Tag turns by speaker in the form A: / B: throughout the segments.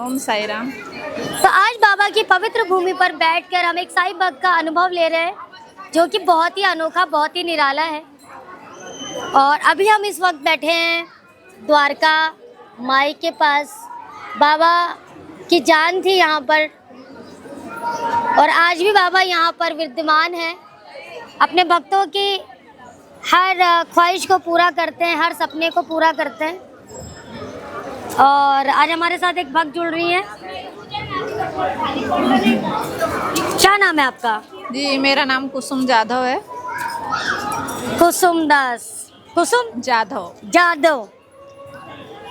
A: ओम साई राम।
B: तो आज बाबा की पवित्र भूमि पर बैठकर हम एक साईं भक्त का अनुभव ले रहे हैं, जो कि बहुत ही अनोखा, बहुत ही निराला है। और अभी हम इस वक्त बैठे हैं द्वारका माई के पास। बाबा की जान थी यहाँ पर, और आज भी बाबा यहाँ पर विद्यमान हैं। अपने भक्तों की हर ख्वाहिश को पूरा करते हैं, हर सपने को पूरा करते हैं। और आज हमारे साथ एक भक्त जुड़ रही है। क्या नाम है आपका?
A: जी, मेरा नाम कुसुम जाधव है।
B: कुसुम दास, कुसुम
A: जाधव।
B: जाधव।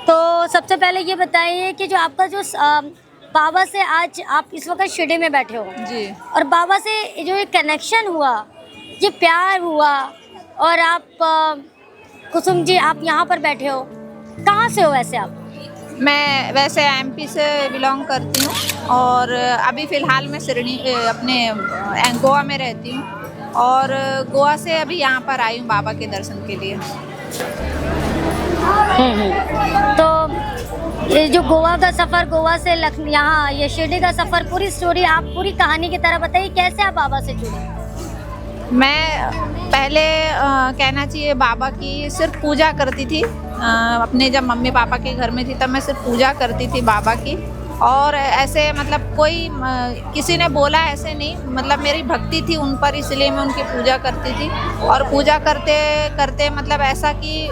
B: तो सबसे पहले ये बताइए कि जो आपका जो बाबा से आज आप इस वक्त शिरडी में बैठे हो
A: जी।
B: और बाबा से जो ये कनेक्शन हुआ, ये प्यार हुआ, और आप कुसुम जी आप यहाँ पर बैठे हो, कहाँ से हो वैसे आप?
A: मैं वैसे एमपी से बिलोंग करती हूँ और अभी फ़िलहाल मैं शिरडी अपने गोवा में रहती हूँ और गोवा से अभी यहाँ पर आई हूँ बाबा के दर्शन के लिए।
B: तो ये जो गोवा का सफ़र, गोवा से यहाँ ये शिरडी का सफ़र, पूरी स्टोरी आप पूरी कहानी की तरह बताइए, कैसे आप बाबा से जुड़े?
A: मैं पहले कहना चाहिए बाबा की सिर्फ पूजा करती थी। अपने जब मम्मी पापा के घर में थी तब मैं सिर्फ पूजा करती थी बाबा की, और ऐसे मतलब कोई किसी ने बोला ऐसे नहीं, मतलब मेरी भक्ति थी उन पर, इसलिए मैं उनकी पूजा करती थी। और पूजा करते करते मतलब ऐसा कि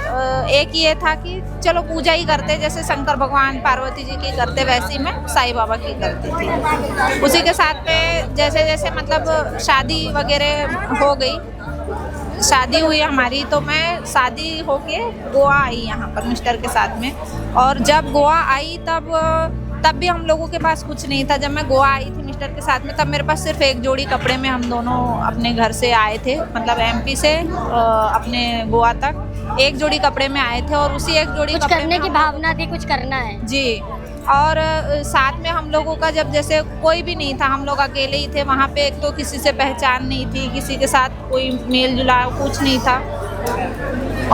A: एक ये था कि चलो पूजा ही करते, जैसे शंकर भगवान पार्वती जी की करते वैसे ही मैं साईं बाबा की करती थी। उसी के साथ में जैसे जैसे मतलब शादी वगैरह हो गई, शादी हुई हमारी, तो मैं शादी होके गोवा आई यहाँ पर मिस्टर के साथ में। और जब गोवा आई तब भी हम लोगों के पास कुछ नहीं था। जब मैं गोवा आई थी मिस्टर के साथ में, तब मेरे पास सिर्फ एक जोड़ी कपड़े में हम दोनों अपने घर से आए थे, मतलब एमपी से अपने गोवा तक एक जोड़ी कपड़े में आए थे। और उसी एक जोड़ी
B: कुछ करने की भावना थी, कुछ करना है
A: जी। और साथ में हम लोगों का जब जैसे कोई भी नहीं था, हम लोग अकेले ही थे वहाँ पे। एक तो किसी से पहचान नहीं थी, किसी के साथ कोई मेल जुलाव कुछ नहीं था।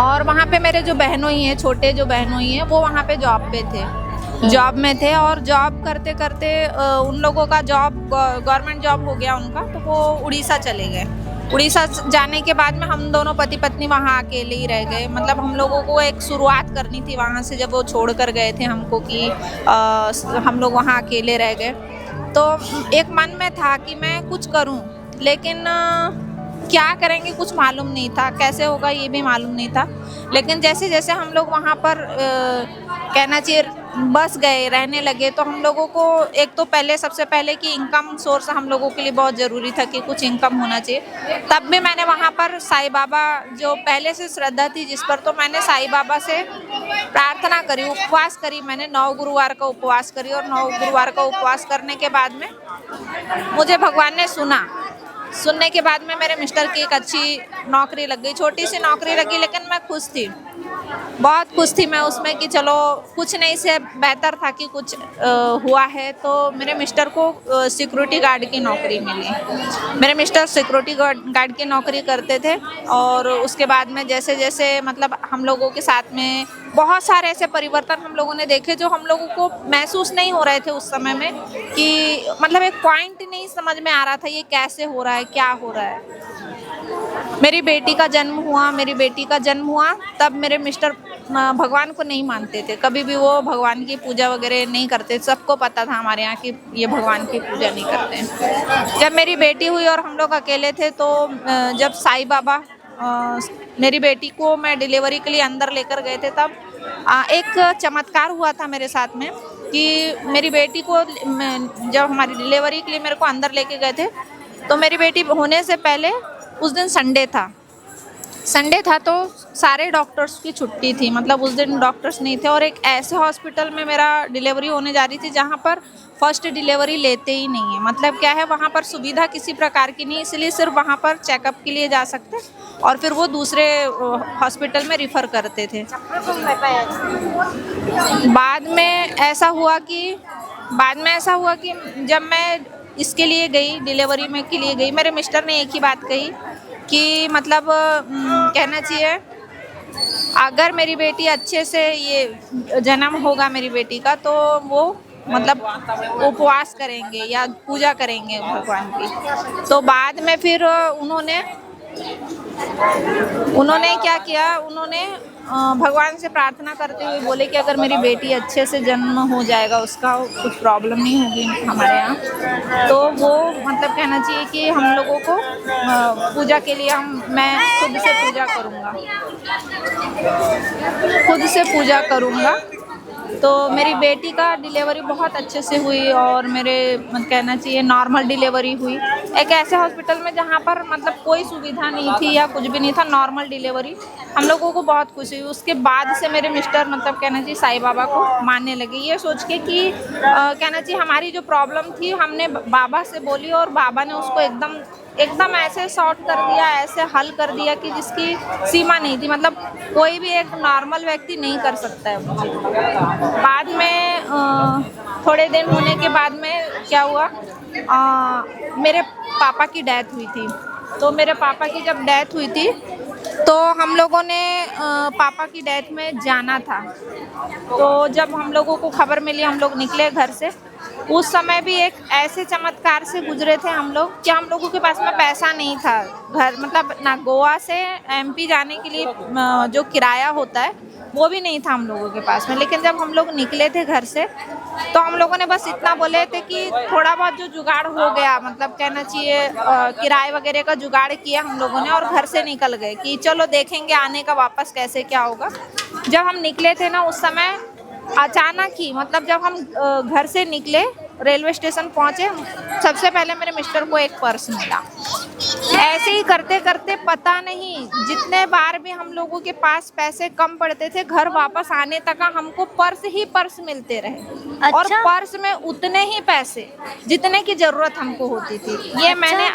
A: और वहाँ पे मेरे जो बहनोई हैं, छोटे जो बहनोई हैं, वो वहाँ पे जॉब पे थे, जॉब में थे। और जॉब करते करते उन लोगों का जॉब गवर्नमेंट जॉब हो गया उनका, तो वो उड़ीसा चले गए। उड़ीसा जाने के बाद में हम दोनों पति पत्नी वहाँ अकेले ही रह गए। मतलब हम लोगों को एक शुरुआत करनी थी वहाँ से, जब वो छोड़ कर गए थे हमको कि हम लोग वहाँ अकेले रह गए। तो एक मन में था कि मैं कुछ करूँ, लेकिन क्या करेंगे कुछ मालूम नहीं था, कैसे होगा ये भी मालूम नहीं था। लेकिन जैसे जैसे हम लोग वहाँ पर कहना चाहिए बस गए, रहने लगे, तो हम लोगों को एक तो पहले सबसे पहले कि इनकम सोर्स हम लोगों के लिए बहुत ज़रूरी था कि कुछ इनकम होना चाहिए। तब भी मैंने वहाँ पर साईं बाबा जो पहले से श्रद्धा थी जिस पर, तो मैंने साईं बाबा से प्रार्थना करी, उपवास करी। मैंने 9 गुरुवार का उपवास करी, और 9 गुरुवार का उपवास करने के बाद में मुझे भगवान ने सुनने के बाद में मेरे मिस्टर की एक अच्छी नौकरी लग गई, छोटी सी नौकरी लगी, लेकिन मैं खुश थी, बहुत खुश थी मैं उसमें कि चलो कुछ नहीं से बेहतर था कि कुछ हुआ है। तो मेरे मिस्टर को सिक्योरिटी गार्ड की नौकरी मिली। मेरे मिस्टर सिक्योरिटी गार्ड की नौकरी करते थे, और उसके बाद में जैसे जैसे मतलब हम लोगों के साथ में बहुत सारे ऐसे परिवर्तन हम लोगों ने देखे जो हम लोगों को महसूस नहीं हो रहे थे उस समय में, कि मतलब एक पॉइंट नहीं समझ में आ रहा था ये कैसे हो रहा है, क्या हो रहा है। मेरी बेटी का जन्म हुआ तब मेरे मिस्टर भगवान को नहीं मानते थे, कभी भी वो भगवान की पूजा वगैरह नहीं करते। सबको पता था हमारे यहाँ कि ये भगवान की पूजा नहीं करते हैं। जब मेरी बेटी हुई और हम लोग अकेले थे, तो जब साईं बाबा मेरी बेटी को मैं डिलीवरी के लिए अंदर लेकर गए थे, तब एक चमत्कार हुआ था मेरे साथ में कि मेरी बेटी को जब हमारी डिलीवरी के लिए मेरे को अंदर लेके गए थे, तो मेरी बेटी होने से पहले उस दिन संडे था तो सारे डॉक्टर्स की छुट्टी थी, मतलब उस दिन डॉक्टर्स नहीं थे। और एक ऐसे हॉस्पिटल में मेरा डिलीवरी होने जा रही थी जहाँ पर फर्स्ट डिलीवरी लेते ही नहीं है। मतलब क्या है, वहाँ पर सुविधा किसी प्रकार की नहीं, इसलिए सिर्फ वहाँ पर चेकअप के लिए जा सकते और फिर वो दूसरे हॉस्पिटल में रिफ़र करते थे। बाद में ऐसा हुआ कि जब मैं इसके लिए गई, डिलीवरी में के लिए गई, मेरे मिस्टर ने एक ही बात कही कि मतलब कहना चाहिए अगर मेरी बेटी अच्छे से ये जन्म होगा मेरी बेटी का, तो वो मतलब उपवास करेंगे या पूजा करेंगे भगवान की। तो बाद में फिर उन्होंने क्या किया, उन्होंने भगवान से प्रार्थना करते हुए बोले कि अगर मेरी बेटी अच्छे से जन्म हो जाएगा, उसका कुछ प्रॉब्लम नहीं होगी हमारे यहाँ, तो वो मतलब कहना चाहिए कि हम लोगों को पूजा के लिए मैं खुद से पूजा करूँगा। तो मेरी बेटी का डिलीवरी बहुत अच्छे से हुई और मेरे कहना चाहिए नॉर्मल डिलीवरी हुई, एक ऐसे हॉस्पिटल में जहाँ पर मतलब कोई सुविधा नहीं थी या कुछ भी नहीं था, नॉर्मल डिलीवरी। हम लोगों को बहुत खुशी हुई। उसके बाद से मेरे मिस्टर मतलब कहना चाहिए साईं बाबा को मानने लगे, ये सोच के कि कहना चाहिए हमारी जो प्रॉब्लम थी हमने बाबा से बोली और बाबा ने उसको एकदम ऐसे सॉर्ट कर दिया, ऐसे हल कर दिया कि जिसकी सीमा नहीं थी, मतलब कोई भी एक नॉर्मल व्यक्ति नहीं कर सकता है मुझे। बाद में थोड़े दिन होने के बाद में क्या हुआ, मेरे पापा की डेथ हुई थी। तो मेरे पापा की जब डेथ हुई थी तो हम लोगों ने पापा की डेथ में जाना था। तो जब हम लोगों को खबर मिली, हम लोग निकले घर से। उस समय भी एक ऐसे चमत्कार से गुजरे थे हम लोग कि हम लोगों के पास में पैसा नहीं था। घर मतलब ना गोवा से एमपी जाने के लिए जो किराया होता है वो भी नहीं था हम लोगों के पास में। लेकिन जब हम लोग निकले थे घर से तो हम लोगों ने बस इतना बोले थे कि थोड़ा बहुत जो जुगाड़ हो गया, मतलब कहना चाहिए किराए वगैरह का जुगाड़ किया हम लोगों ने और घर से निकल गए कि चलो देखेंगे आने का वापस कैसे क्या होगा। जब हम निकले थे ना उस समय अचानक ही, मतलब जब हम घर से निकले रेलवे स्टेशन पहुंचे, सबसे पहले मेरे मिस्टर को एक पर्स मिला। ऐसे ही करते करते पता नहीं जितने बार भी हम लोगों के पास पैसे कम पड़ते थे, घर वापस आने तक हमको पर्स मिलते रहे।
B: अच्छा?
A: और पर्स में उतने ही पैसे जितने की जरूरत हमको होती थी। ये
B: अच्छा?
A: मैंने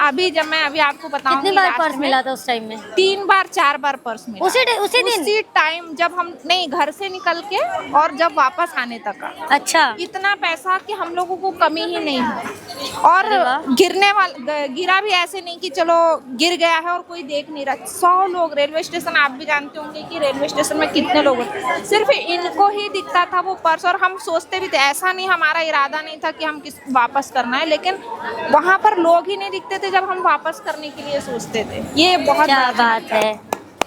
A: अभी आपको बताऊंगी।
B: कितनी बार पर्स मिला था उस टाइम में?
A: 3 बार 4 बार पर्स मिला
B: उसी
A: टाइम जब हम नहीं घर से निकल के और जब वापस आने तक का।
B: अच्छा,
A: इतना पैसा कि हम लोगों को कमी ही नहीं है। और गिरा भी ऐसे नहीं कि चलो गिर गया है और कोई देख नहीं रहा। 100 लोग रेलवे स्टेशन, आप भी जानते होंगे कि रेलवे स्टेशन में कितने लोग हैं, सिर्फ इनको ही दिखता था वो पर्स। और हम सोचते भी थे, ऐसा नहीं हमारा इरादा नहीं था कि हम वापस करना है, लेकिन वहाँ पर लोग ही नहीं दिखते थे जब हम वापस करने के लिए सोचते थे। ये बहुत
B: क्या बात है,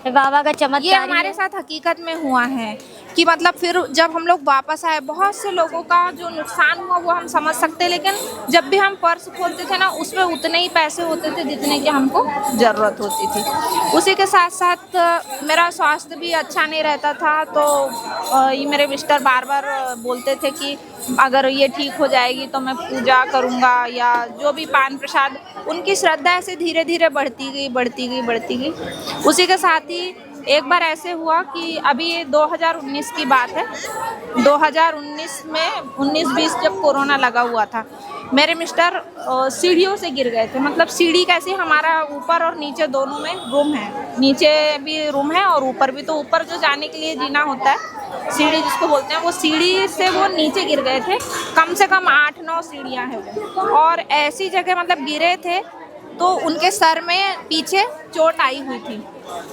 B: बाबा का चमत्कार।
A: ये हमारे साथ हकीकत में हुआ है कि मतलब फिर जब हम लोग वापस आए, बहुत से लोगों का जो नुकसान हुआ वो हम समझ सकते हैं, लेकिन जब भी हम पर्स खोलते थे ना उसमें उतने ही पैसे होते थे जितने की हमको ज़रूरत होती थी। उसी के साथ साथ मेरा स्वास्थ्य भी अच्छा नहीं रहता था। तो ये मेरे मिस्टर बार बार बोलते थे कि अगर ये ठीक हो जाएगी तो मैं पूजा करूँगा या जो भी पान प्रसाद। उनकी श्रद्धा ऐसे धीरे धीरे बढ़ती गई। उसी के साथ ही एक बार ऐसे हुआ कि अभी ये 2019 की बात है। 2019 में 19-20 जब कोरोना लगा हुआ था, मेरे मिस्टर सीढ़ियों से गिर गए थे। मतलब सीढ़ी कैसी, हमारा ऊपर और नीचे दोनों में रूम है, नीचे भी रूम है और ऊपर भी। तो ऊपर जो जाने के लिए जीना होता है, सीढ़ी जिसको बोलते हैं, वो सीढ़ी से वो नीचे गिर गए थे। कम से कम 8-9 सीढ़ियाँ हैं वो। और ऐसी जगह मतलब गिरे थे तो उनके सर में पीछे चोट आई हुई थी।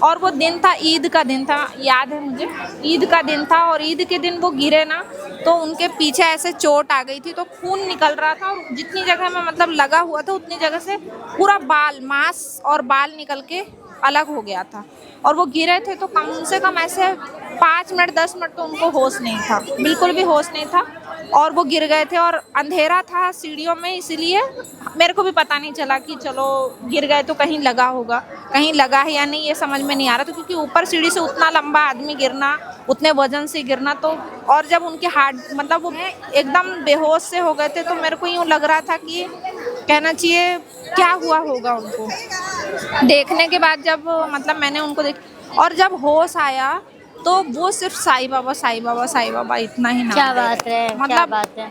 A: और वो दिन था, ईद का दिन था, याद है मुझे, ईद का दिन था। और ईद के दिन वो गिरे ना तो उनके पीछे ऐसे चोट आ गई थी, तो खून निकल रहा था। और जितनी जगह में मतलब लगा हुआ था उतनी जगह से पूरा मांस और बाल निकल के अलग हो गया था। और वो गिरे थे तो कम से कम ऐसे 5 मिनट 10 मिनट तो उनको होश नहीं था, बिल्कुल भी होश नहीं था। और वो गिर गए थे और अंधेरा था सीढ़ियों में, इसीलिए मेरे को भी पता नहीं चला कि चलो गिर गए तो कहीं लगा होगा, कहीं लगा है या नहीं, ये समझ में नहीं आ रहा था। क्योंकि ऊपर सीढ़ी से उतना लंबा आदमी गिरना, उतने वजन से गिरना, तो और जब उनके हार्ट मतलब वो एकदम बेहोश से हो गए थे, तो मेरे को यूँ लग रहा था कि कहना चाहिए क्या हुआ होगा उनको। देखने के बाद जब मतलब मैंने उनको और जब होश आया तो वो सिर्फ साईं बाबा इतना ही नाम।
B: क्या बात है,
A: मतलब
B: क्या बात है।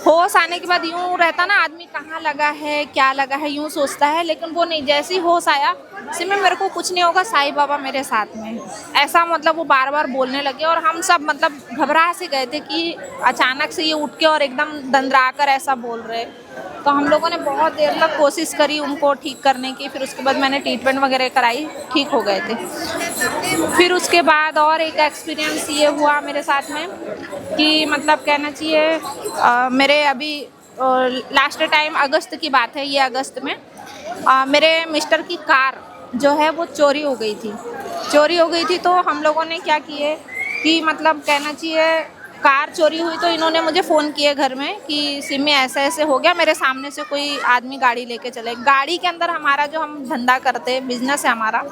A: होश आने के बाद यूँ रहता ना आदमी, कहाँ लगा है क्या लगा है यूँ सोचता है, लेकिन वो नहीं। जैसे ही होश आया सिर्फ मेरे को कुछ नहीं होगा, साईं बाबा मेरे साथ में है, ऐसा मतलब वो बार बार बोलने लगे। और हम सब मतलब घबरा से गए थे कि अचानक से ये उठ के और एकदम दंदरा कर ऐसा बोल रहे। तो हम लोगों ने बहुत देर तक कोशिश करी उनको ठीक करने की। फिर उसके बाद मैंने ट्रीटमेंट वगैरह कराई, ठीक हो गए थे। फिर उसके बाद और एक एक्सपीरियंस ये हुआ मेरे साथ में कि मतलब कहना चाहिए मेरे अभी लास्ट टाइम अगस्त की बात है, ये अगस्त में मेरे मिस्टर की कार जो है वो चोरी हो गई थी। चोरी हो गई थी तो हम लोगों ने क्या किए कि मतलब कहना चाहिए कार चोरी हुई तो इन्होंने मुझे फ़ोन किए घर में कि सिमी ऐसे ऐसे हो गया, मेरे सामने से कोई आदमी गाड़ी लेके चले। गाड़ी के अंदर हमारा जो हम धंधा करते हैं, बिजनेस है हमारा,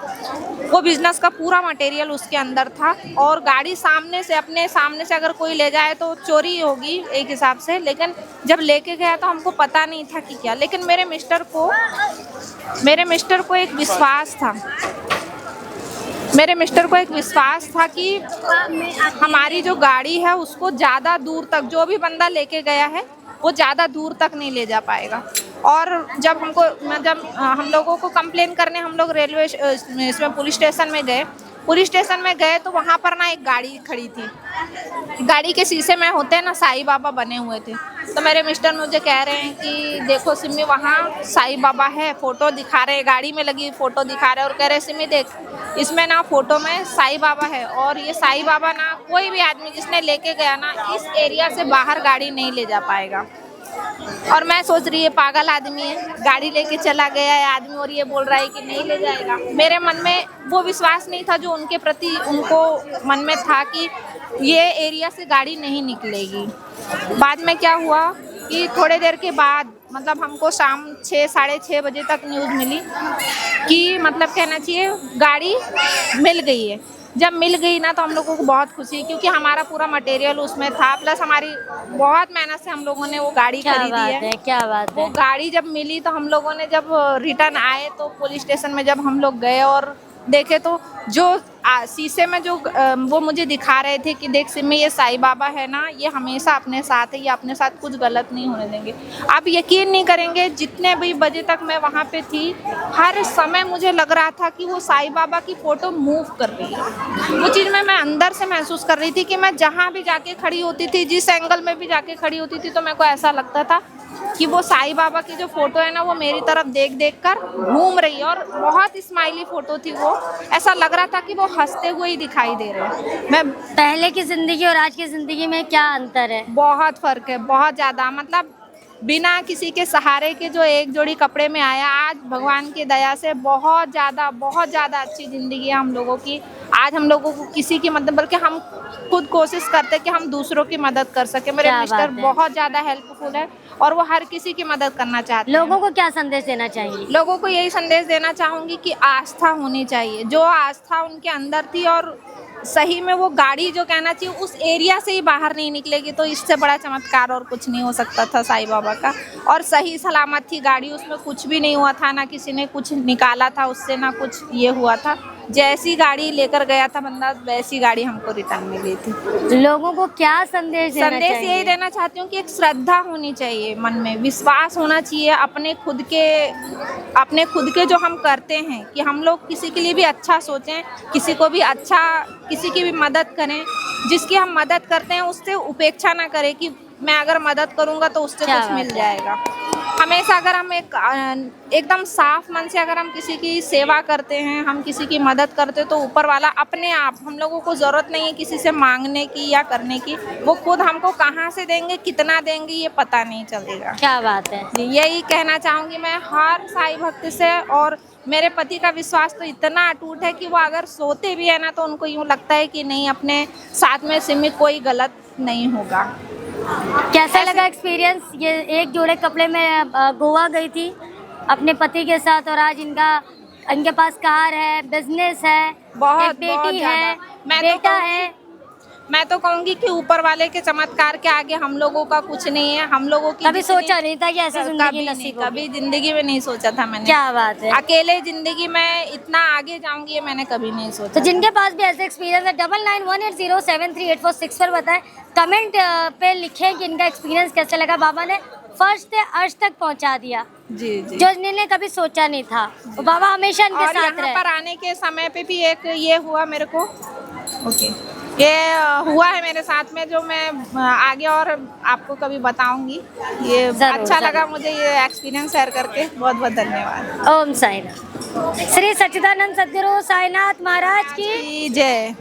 A: वो बिजनेस का पूरा मटेरियल उसके अंदर था। और गाड़ी सामने से, अपने सामने से अगर कोई ले जाए तो चोरी होगी एक हिसाब से, लेकिन जब लेके गया तो हमको पता नहीं था कि क्या। लेकिन मेरे मिस्टर को एक विश्वास था, मेरे मिस्टर को एक विश्वास था कि हमारी जो गाड़ी है उसको ज़्यादा दूर तक, जो भी बंदा लेके गया है वो ज़्यादा दूर तक नहीं ले जा पाएगा। और जब हम लोगों को कंप्लेन करने हम लोग रेलवे इसमें पुलिस स्टेशन में गए, तो वहाँ पर ना एक गाड़ी खड़ी थी। गाड़ी के शीशे में होते हैं ना साईं बाबा बने हुए थे। तो मेरे मिस्टर मुझे कह रहे हैं कि देखो सिमी वहाँ साईं बाबा है, फ़ोटो दिखा रहे हैं, गाड़ी में लगी फ़ोटो दिखा रहे हैं और कह रहे सिमी देख इसमें ना फ़ोटो में साईं बाबा है। और ये साईं बाबा ना कोई भी आदमी जिसने लेके गया ना इस एरिया से बाहर गाड़ी नहीं ले जा पाएगा। और मैं सोच रही है पागल आदमी है, गाड़ी लेके चला गया है आदमी और ये बोल रहा है कि नहीं ले जाएगा। मेरे मन में वो विश्वास नहीं था जो उनके प्रति उनको मन में था कि ये एरिया से गाड़ी नहीं निकलेगी। बाद में क्या हुआ कि थोड़े देर के बाद मतलब हमको शाम 6 साढ़े 6 बजे तक न्यूज़ मिली कि मतलब कहना चाहिए गाड़ी मिल गई है। जब मिल गई ना तो हम लोगों को बहुत खुशी, क्योंकि हमारा पूरा मटेरियल उसमें था, प्लस हमारी बहुत मेहनत से हम लोगों ने वो गाड़ी खरीदी है।
B: क्या बात है।
A: वो गाड़ी जब मिली तो हम लोगों ने जब रिटर्न आए तो पुलिस स्टेशन में जब हम लोग गए और देखे तो जो शीशे में जो वो मुझे दिखा रहे थे कि देख सिमी ये साईं बाबा है ना, ये हमेशा अपने साथ है, ये अपने साथ कुछ गलत नहीं होने देंगे। आप यकीन नहीं करेंगे जितने भी बजे तक मैं वहाँ पे थी हर समय मुझे लग रहा था कि वो साईं बाबा की फ़ोटो मूव कर रही है। वो चीज़ मैं अंदर से महसूस कर रही थी कि मैं जहाँ भी जाके खड़ी होती थी, जिस एंगल में भी जाके खड़ी होती थी, तो मेरे को ऐसा लगता था कि वो साईं बाबा की जो फ़ोटो है ना वो मेरी तरफ देख देख कर घूम रही है। और बहुत स्माइली फ़ोटो थी वो, ऐसा लग रहा था कि वो हंसते हुए ही दिखाई दे रहे हैं। मैं
B: पहले की ज़िंदगी और आज की ज़िंदगी में क्या अंतर है?
A: बहुत फ़र्क है, बहुत ज़्यादा। मतलब बिना किसी के सहारे के जो एक जोड़ी कपड़े में आया, आज भगवान की दया से बहुत ज़्यादा अच्छी ज़िंदगी है हम लोगों की। आज हम लोगों को किसी की मदद, बल्कि हम खुद कोशिश करते हैं कि हम दूसरों की मदद कर सके। मेरे मिस्टर बहुत ज़्यादा हेल्पफुल है और वो हर किसी की मदद करना चाहते हैं।
B: लोगों को क्या संदेश देना चाहिए?
A: लोगों को यही संदेश देना चाहूँगी कि आस्था होनी चाहिए। जो आस्था उनके अंदर थी और सही में वो गाड़ी जो कहना चाहिए उस एरिया से ही बाहर नहीं निकलेगी, तो इससे बड़ा चमत्कार और कुछ नहीं हो सकता था साईं बाबा का। और सही सलामत थी गाड़ी, उसमें कुछ भी नहीं हुआ था, ना किसी ने कुछ निकाला था उससे, ना कुछ ये हुआ था। जैसी गाड़ी लेकर गया था बंदा वैसी गाड़ी हमको रिटर्न मिली थी।
B: लोगों को क्या संदेश देना चाहिए?
A: संदेश यही देना चाहती हूँ कि एक श्रद्धा होनी चाहिए, मन में विश्वास होना चाहिए अपने खुद के जो हम करते हैं, कि हम लोग किसी के लिए भी अच्छा सोचें, किसी की भी मदद करें। जिसकी हम मदद करते हैं उससे उपेक्षा ना करें कि मैं अगर मदद करूँगा तो उससे कुछ मिल जाएगा। हमेशा अगर हम एकदम साफ मन से अगर हम किसी की सेवा करते हैं, हम किसी की मदद करते हैं, तो ऊपर वाला अपने आप, हम लोगों को ज़रूरत नहीं है किसी से मांगने की या करने की, वो खुद हमको कहाँ से देंगे, कितना देंगे, ये पता नहीं चलेगा।
B: क्या बात है।
A: यही कहना चाहूँगी मैं हर साईं भक्त से। और मेरे पति का विश्वास तो इतना अटूट है कि वो अगर सोते भी है ना तो उनको यूँ लगता है कि नहीं, अपने साथ में सिमी कोई गलत नहीं होगा।
B: कैसा लगा एक्सपीरियंस? ये एक जोड़े कपड़े में गोवा गई थी अपने पति के साथ और आज इनके पास कार है, बिजनेस है, एक बेटी है, बेटा है।
A: मैं तो कहूँगी कि ऊपर वाले के चमत्कार के आगे हम लोगों का कुछ नहीं है। हम लोगों की
B: कभी सोचा नहीं था कि ऐसी जिंदगी नसीब होगी?
A: कभी जिंदगी में नहीं सोचा था मैंने।
B: क्या बात है।
A: अकेले जिंदगी में इतना आगे जाऊंगी ये मैंने कभी नहीं सोचा।
B: तो जिनके पास भी ऐसे एक्सपीरियंस है 9918073846 पर बताएं, कमेंट पे लिखें कि इनका एक्सपीरियंस कैसे लगा। बाबा ने फर्स्ट से अर्श तक पहुंचा दिया,
A: जी जी,
B: जो इन्होंने कभी सोचा नहीं था। तो बाबा हमेशा इनके साथ रहे।
A: यहाँ पर आने के समय पे भी एक ये हुआ मेरे को, ओके, ये हुआ है मेरे साथ में, जो मैं आगे और आपको कभी बताऊंगी। ये
B: जरूर,
A: अच्छा
B: जरूर।
A: लगा मुझे ये एक्सपीरियंस शेयर करके। बहुत बहुत धन्यवाद।
B: ओम साईं राम। श्री सच्चिदानंद सद्गुरु साईनाथ महाराज की
A: जय।